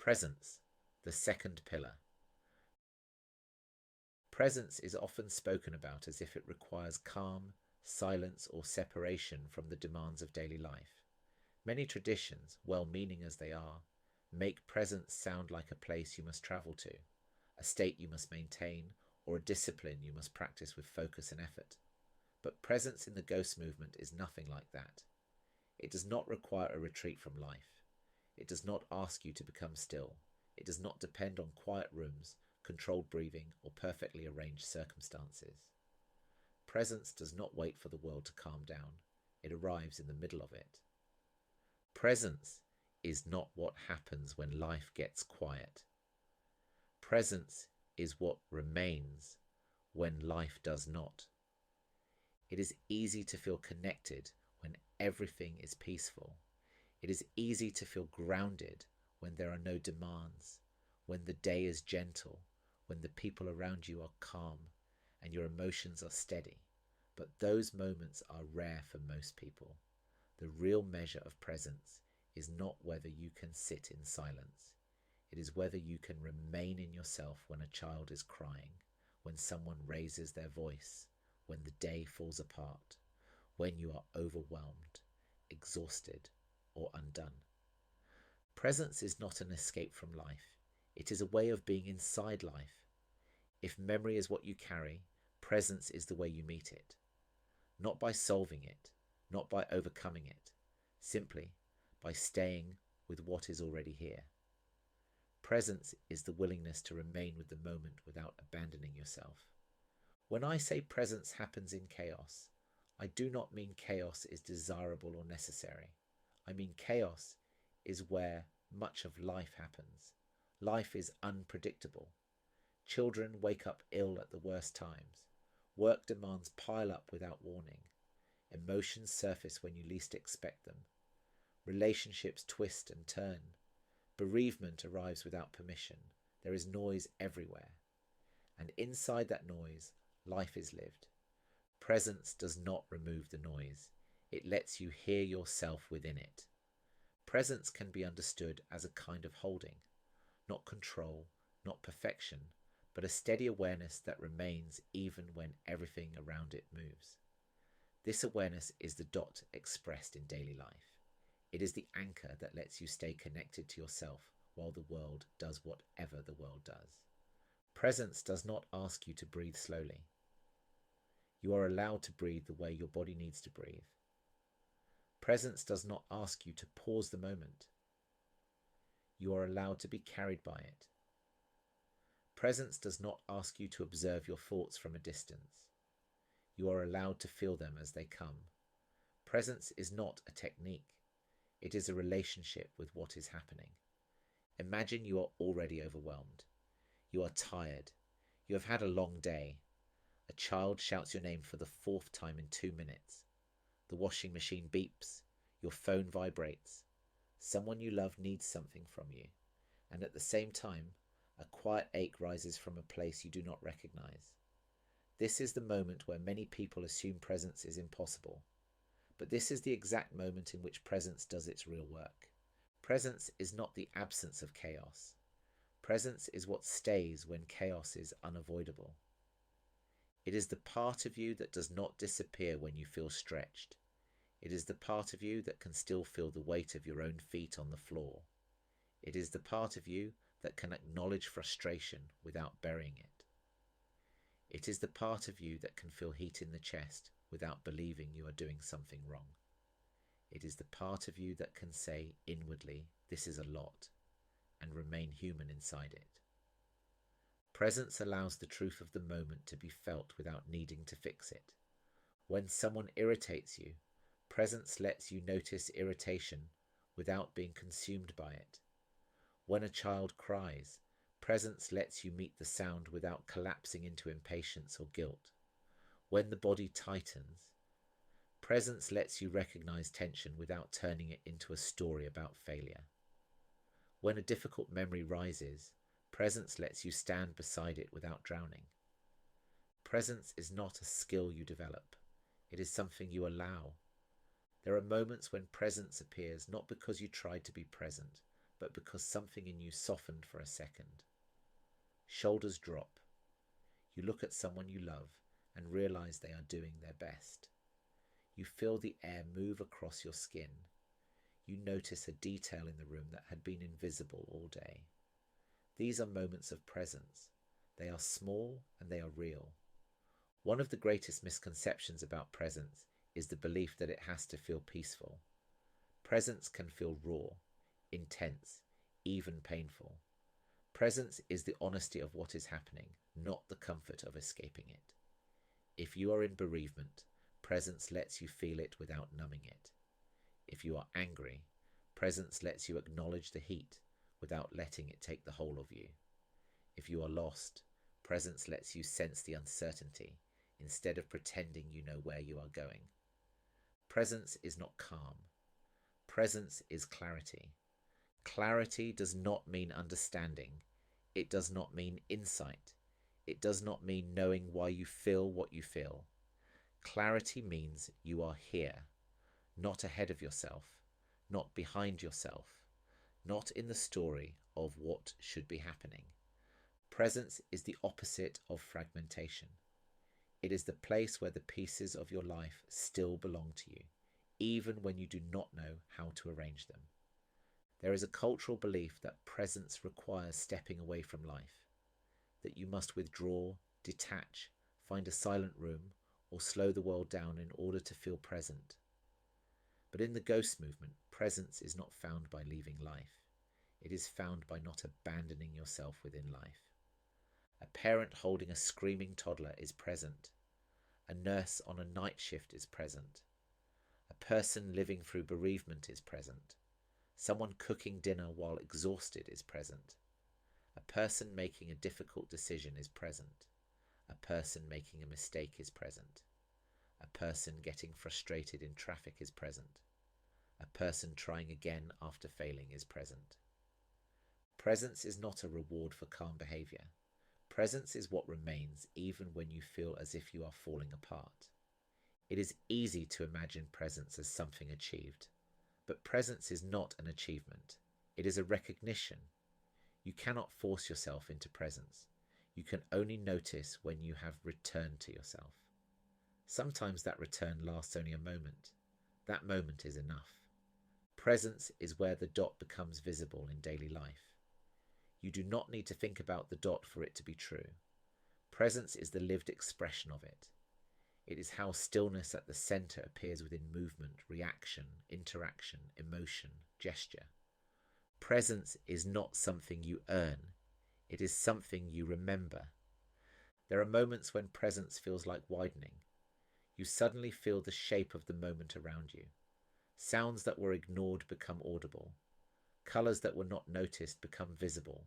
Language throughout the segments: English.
Presence, the second pillar. Presence is often spoken about as if it requires calm, silence, or separation from the demands of daily life. Many traditions, well-meaning as they are, make presence sound like a place you must travel to, a state you must maintain, or a discipline you must practice with focus and effort. But presence in the Ghost movement is nothing like that. It does not require a retreat from life. It does not ask you to become still. It does not depend on quiet rooms, controlled breathing, or perfectly arranged circumstances. Presence does not wait for the world to calm down. It arrives in the middle of it. Presence is not what happens when life gets quiet. Presence is what remains when life does not. It is easy to feel connected when everything is peaceful. It is easy to feel grounded when there are no demands, when the day is gentle, when the people around you are calm and your emotions are steady. But those moments are rare for most people. The real measure of presence is not whether you can sit in silence. It is whether you can remain in yourself when a child is crying, when someone raises their voice, when the day falls apart, when you are overwhelmed, exhausted, or undone. Presence is not an escape from life. It is a way of being inside life. If memory is what you carry, presence is the way you meet it. Not by solving it, not by overcoming it, simply by staying with what is already here. Presence is the willingness to remain with the moment without abandoning yourself. When I say presence happens in chaos, I do not mean chaos is desirable or necessary. I mean chaos is where much of life happens. Life is unpredictable. Children wake up ill at the worst times. Work demands pile up without warning. Emotions surface when you least expect them. Relationships twist and turn. Bereavement arrives without permission. There is noise everywhere. And inside that noise, life is lived. Presence does not remove the noise. It lets you hear yourself within it. Presence can be understood as a kind of holding, not control, not perfection, but a steady awareness that remains even when everything around it moves. This awareness is the dot expressed in daily life. It is the anchor that lets you stay connected to yourself while the world does whatever the world does. Presence does not ask you to breathe slowly. You are allowed to breathe the way your body needs to breathe. Presence does not ask you to pause the moment. You are allowed to be carried by it. Presence does not ask you to observe your thoughts from a distance. You are allowed to feel them as they come. Presence is not a technique. It is a relationship with what is happening. Imagine you are already overwhelmed. You are tired. You have had a long day. A child shouts your name for the 4th time in 2 minutes. The washing machine beeps. Your phone vibrates. Someone you love needs something from you. And at the same time, a quiet ache rises from a place you do not recognize. This is the moment where many people assume presence is impossible. But this is the exact moment in which presence does its real work. Presence is not the absence of chaos. Presence is what stays when chaos is unavoidable. It is the part of you that does not disappear when you feel stretched. It is the part of you that can still feel the weight of your own feet on the floor. It is the part of you that can acknowledge frustration without burying it. It is the part of you that can feel heat in the chest without believing you are doing something wrong. It is the part of you that can say inwardly, "This is a lot," and remain human inside it. Presence allows the truth of the moment to be felt without needing to fix it. When someone irritates you, presence lets you notice irritation without being consumed by it. When a child cries, presence lets you meet the sound without collapsing into impatience or guilt. When the body tightens, presence lets you recognize tension without turning it into a story about failure. When a difficult memory rises, presence lets you stand beside it without drowning. Presence is not a skill you develop. It is something you allow. There are moments when presence appears not because you tried to be present, but because something in you softened for a second. Shoulders drop. You look at someone you love and realize they are doing their best. You feel the air move across your skin. You notice a detail in the room that had been invisible all day. These are moments of presence. They are small and they are real. One of the greatest misconceptions about presence is the belief that it has to feel peaceful. Presence can feel raw, intense, even painful. Presence is the honesty of what is happening, not the comfort of escaping it. If you are in bereavement, presence lets you feel it without numbing it. If you are angry, presence lets you acknowledge the heat without letting it take the whole of you. If you are lost, presence lets you sense the uncertainty instead of pretending you know where you are going. Presence is not calm. Presence is clarity. Clarity does not mean understanding. It does not mean insight. It does not mean knowing why you feel what you feel. Clarity means you are here, not ahead of yourself, not behind yourself, not in the story of what should be happening. Presence is the opposite of fragmentation. It is the place where the pieces of your life still belong to you, even when you do not know how to arrange them. There is a cultural belief that presence requires stepping away from life, that you must withdraw, detach, find a silent room, or slow the world down in order to feel present. But in the Ghost movement, presence is not found by leaving life. It is found by not abandoning yourself within life. A parent holding a screaming toddler is present. A nurse on a night shift is present. A person living through bereavement is present. Someone cooking dinner while exhausted is present. A person making a difficult decision is present. A person making a mistake is present. A person getting frustrated in traffic is present. A person trying again after failing is present. Presence is not a reward for calm behaviour. Presence is what remains even when you feel as if you are falling apart. It is easy to imagine presence as something achieved, but presence is not an achievement. It is a recognition. You cannot force yourself into presence. You can only notice when you have returned to yourself. Sometimes that return lasts only a moment. That moment is enough. Presence is where the dot becomes visible in daily life. You do not need to think about the dot for it to be true. Presence is the lived expression of it. It is how stillness at the centre appears within movement, reaction, interaction, emotion, gesture. Presence is not something you earn. It is something you remember. There are moments when presence feels like widening. You suddenly feel the shape of the moment around you. Sounds that were ignored become audible. Colours that were not noticed become visible.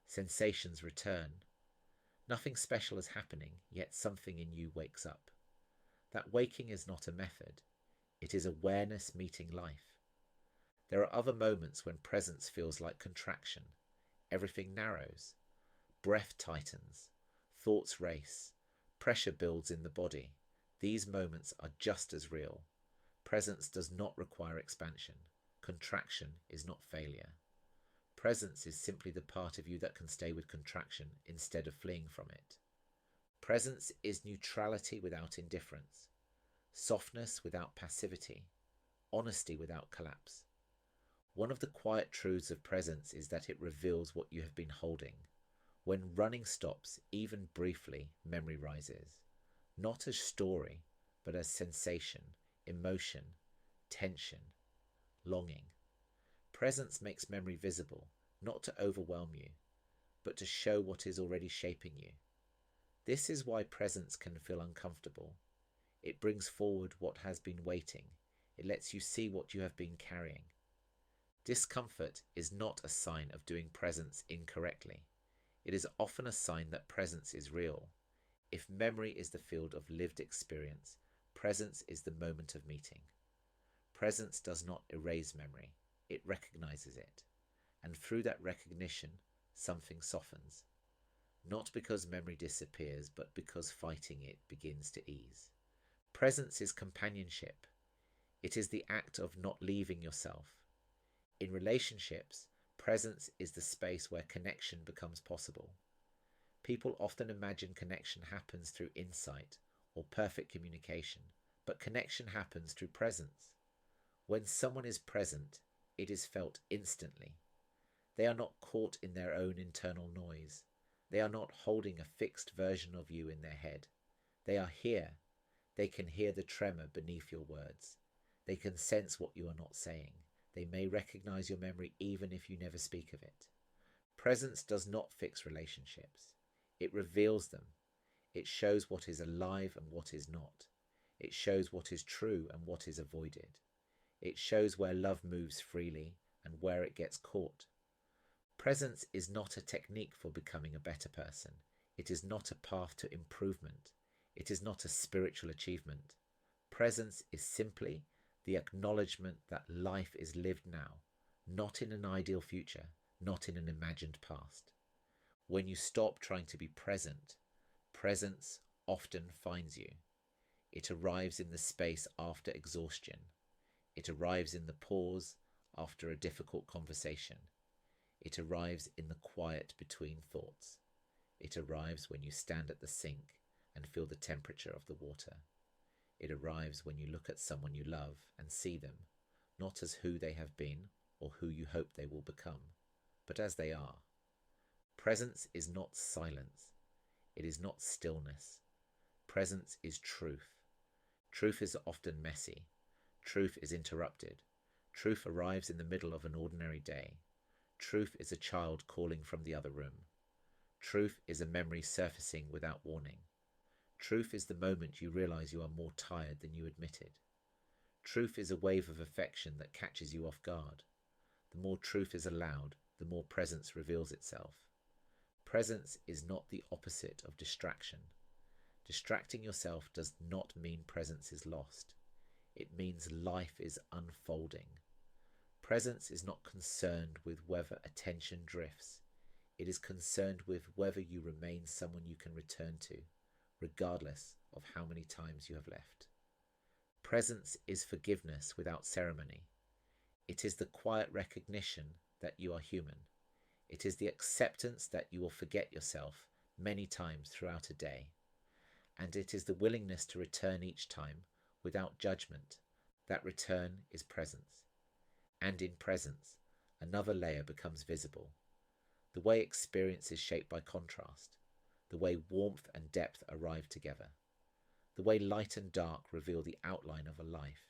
Sensations return. Nothing special is happening, yet something in you wakes up. That waking is not a method. It is awareness meeting life. There are other moments when presence feels like contraction. Everything narrows. Breath tightens. Thoughts race. Pressure builds in the body. These moments are just as real. Presence does not require expansion. Contraction is not failure. Presence is simply the part of you that can stay with contraction instead of fleeing from it. Presence is neutrality without indifference, softness without passivity, honesty without collapse. One of the quiet truths of presence is that it reveals what you have been holding. When running stops, even briefly, memory rises, not as story, but as sensation, emotion, tension, longing. Presence makes memory visible, not to overwhelm you, but to show what is already shaping you. This is why presence can feel uncomfortable. It brings forward what has been waiting. It lets you see what you have been carrying. Discomfort is not a sign of doing presence incorrectly. It is often a sign that presence is real. If memory is the field of lived experience, presence is the moment of meeting. Presence does not erase memory. It recognizes it. And through that recognition, something softens. Not because memory disappears, but because fighting it begins to ease. Presence is companionship. It is the act of not leaving yourself. In relationships, Presence is the space where connection becomes possible. People often imagine connection happens through insight or perfect communication, but connection happens through presence. When someone is present, it is felt instantly. They are not caught in their own internal noise. They are not holding a fixed version of you in their head. They are here. They can hear the tremor beneath your words. They can sense what you are not saying. They may recognize your memory even if you never speak of it. Presence does not fix relationships. It reveals them. It shows what is alive and what is not. It shows what is true and what is avoided. It shows where love moves freely and where it gets caught. Presence is not a technique for becoming a better person. It is not a path to improvement. It is not a spiritual achievement. Presence is simply the acknowledgement that life is lived now, not in an ideal future, not in an imagined past. When you stop trying to be present, presence often finds you. It arrives in the space after exhaustion. It arrives in the pause after a difficult conversation. It arrives in the quiet between thoughts. It arrives when you stand at the sink and feel the temperature of the water. It arrives when you look at someone you love and see them, not as who they have been or who you hope they will become, but as they are. Presence is not silence. It is not stillness. Presence is truth. Truth is often messy. Truth is interrupted. Truth arrives in the middle of an ordinary day. Truth is a child calling from the other room. Truth is a memory surfacing without warning. Truth is the moment you realize you are more tired than you admitted. Truth is a wave of affection that catches you off guard. The more truth is allowed, the more presence reveals itself. Presence is not the opposite of distraction. Distracting yourself does not mean presence is lost. It means life is unfolding. Presence is not concerned with whether attention drifts. It is concerned with whether you remain someone you can return to, regardless of how many times you have left. Presence is forgiveness without ceremony. It is the quiet recognition that you are human. It is the acceptance that you will forget yourself many times throughout a day. And it is the willingness to return each time without judgment. That return is presence. And in presence, another layer becomes visible. The way experience is shaped by contrast. The way warmth and depth arrive together. The way light and dark reveal the outline of a life.